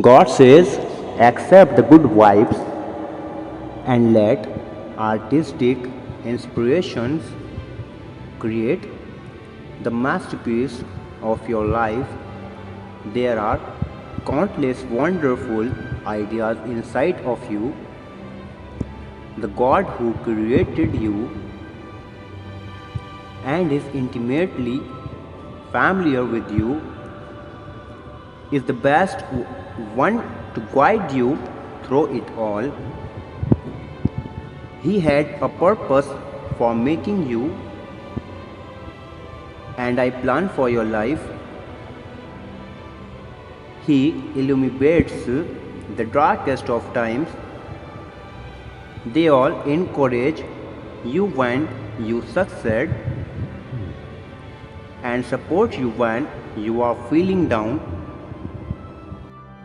God says, accept the good vibes and let artistic inspirations create the masterpiece of your life. There are countless wonderful ideas inside of you. The God who created you and is intimately familiar with you is the best one to guide you through it all. He had a purpose for making you and I plan for your life. He illuminates the darkest of times. They all encourage you when you succeed and support you when you are feeling down.